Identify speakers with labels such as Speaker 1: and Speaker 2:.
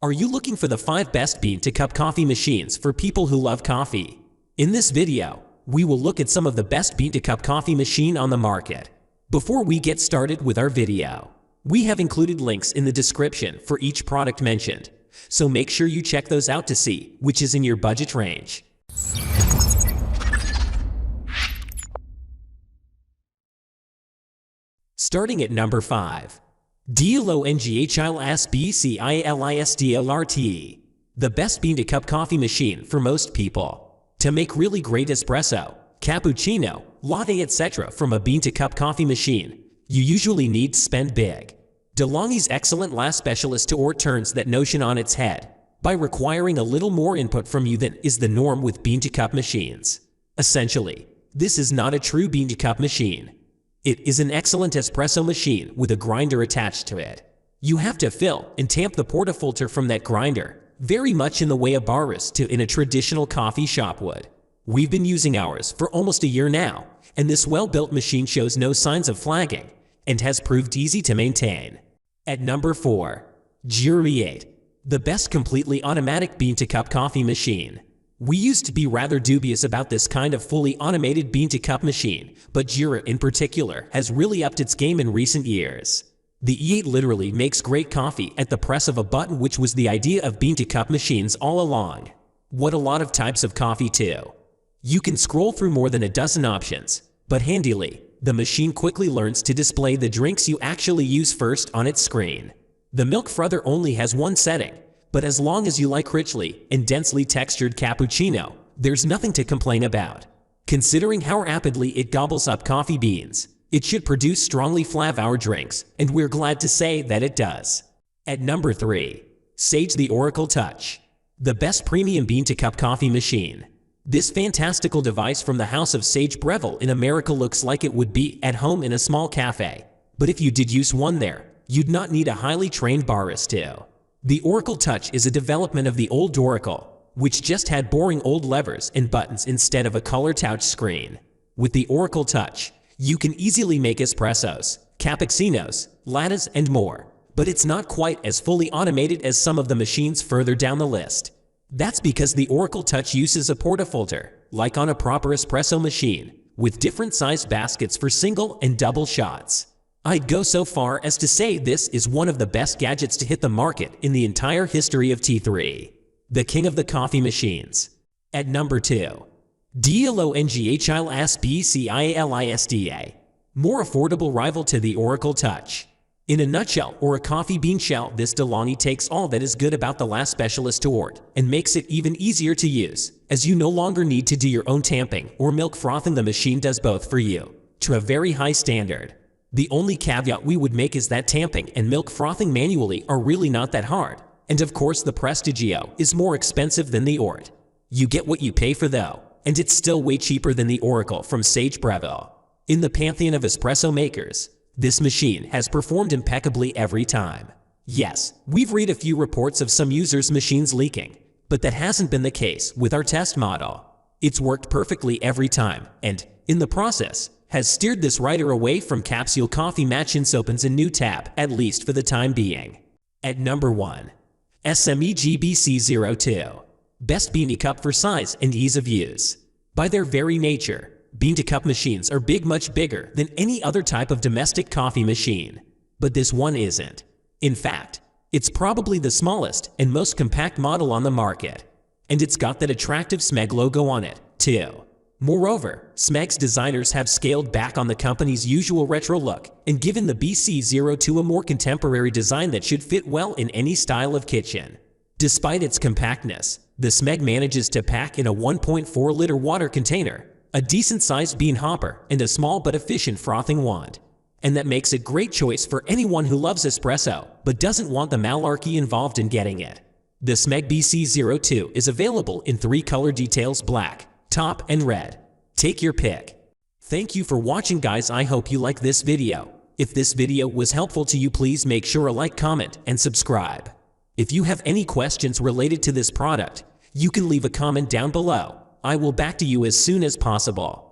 Speaker 1: Are you looking for the 5 best bean-to-cup coffee machines for people who love coffee? In this video, we will look at some of the best bean-to-cup coffee machine on the market. Before we get started with our video, we have included links in the description for each product mentioned, so make sure you check those out to see which is in your budget range. Starting at number 5. DELONGHI SPECIALISTA ARTE. The best bean-to-cup coffee machine for most people. To make really great espresso, cappuccino, latte etc. from a bean-to-cup coffee machine, you usually need to spend big. DELONGHI's excellent last specialist to ARTE turns that notion on its head by requiring a little more input from you than is the norm with bean-to-cup machines. Essentially, this is not a true bean-to-cup machine. It is an excellent espresso machine with a grinder attached to it. You have to fill and tamp the portafilter from that grinder, very much in the way a barista in a traditional coffee shop would. We've been using ours for almost a year now, and this well-built machine shows no signs of flagging and has proved easy to maintain. At number 4. JURA 8. The best completely automatic bean-to-cup coffee machine. We used to be rather dubious about this kind of fully automated bean-to-cup machine, but JURA in particular has really upped its game in recent years. The E8 literally makes great coffee at the press of a button, which was the idea of bean-to-cup machines all along. What a lot of types of coffee too. You can scroll through more than a dozen options, but handily, the machine quickly learns to display the drinks you actually use first on its screen. The milk frother only has one setting, but as long as you like richly and densely textured cappuccino, there's nothing to complain about. Considering how rapidly it gobbles up coffee beans, it should produce strongly flavored drinks, and we're glad to say that it does. At number 3. SMEG the Oracle Touch. The best premium bean-to-cup coffee machine. This fantastical device from the house of Sage Breville in America looks like it would be at home in a small cafe, but if you did use one there, you'd not need a highly trained barista. The Oracle Touch is a development of the old Oracle, which just had boring old levers and buttons instead of a color touch screen. With the Oracle Touch, you can easily make espressos, cappuccinos, lattes, and more, but it's not quite as fully automated as some of the machines further down the list. That's because the Oracle Touch uses a portafilter, like on a proper espresso machine, with different sized baskets for single and double shots. I'd go so far as to say this is one of the best gadgets to hit the market in the entire history of T3. The king of the coffee machines. At number 2. DELONGHI SPECIALISTA. More affordable rival to the Oracle Touch. In a nutshell, or a coffee bean shell, this DELONGHI takes all that is good about the last specialist to ARTE and makes it even easier to use, as you no longer need to do your own tamping or milk frothing. The machine does both for you, to a very high standard. The only caveat we would make is that tamping and milk frothing manually are really not that hard, and of course the Prestigio is more expensive than the ARTE. You get what you pay for though, and it's still way cheaper than the Oracle from Sage Breville. In the pantheon of espresso makers, this machine has performed impeccably every time. Yes, we've read a few reports of some users' machines leaking, but that hasn't been the case with our test model. It's worked perfectly every time, and, in the process, has steered this writer away from capsule coffee machines. Opens a new tab, at least for the time being. At number 1. SMEG BC02. Best bean-to-cup for size and ease of use. By their very nature, bean-to-cup machines are much bigger than any other type of domestic coffee machine. But this one isn't. In fact, it's probably the smallest and most compact model on the market. And it's got that attractive SMEG logo on it, too. Moreover, SMEG's designers have scaled back on the company's usual retro look and given the BC02 a more contemporary design that should fit well in any style of kitchen. Despite its compactness, the SMEG manages to pack in a 1.4-liter water container, a decent-sized bean hopper, and a small but efficient frothing wand. And that makes it a great choice for anyone who loves espresso but doesn't want the malarkey involved in getting it. The SMEG BC02 is available in 3 color details: black, top, and red. Take your pick. Thank you for watching, guys. I hope you like this video. If this video was helpful to you, please make sure to like, comment, and subscribe. If you have any questions related to this product, you can leave a comment down below. I will back to you as soon as possible.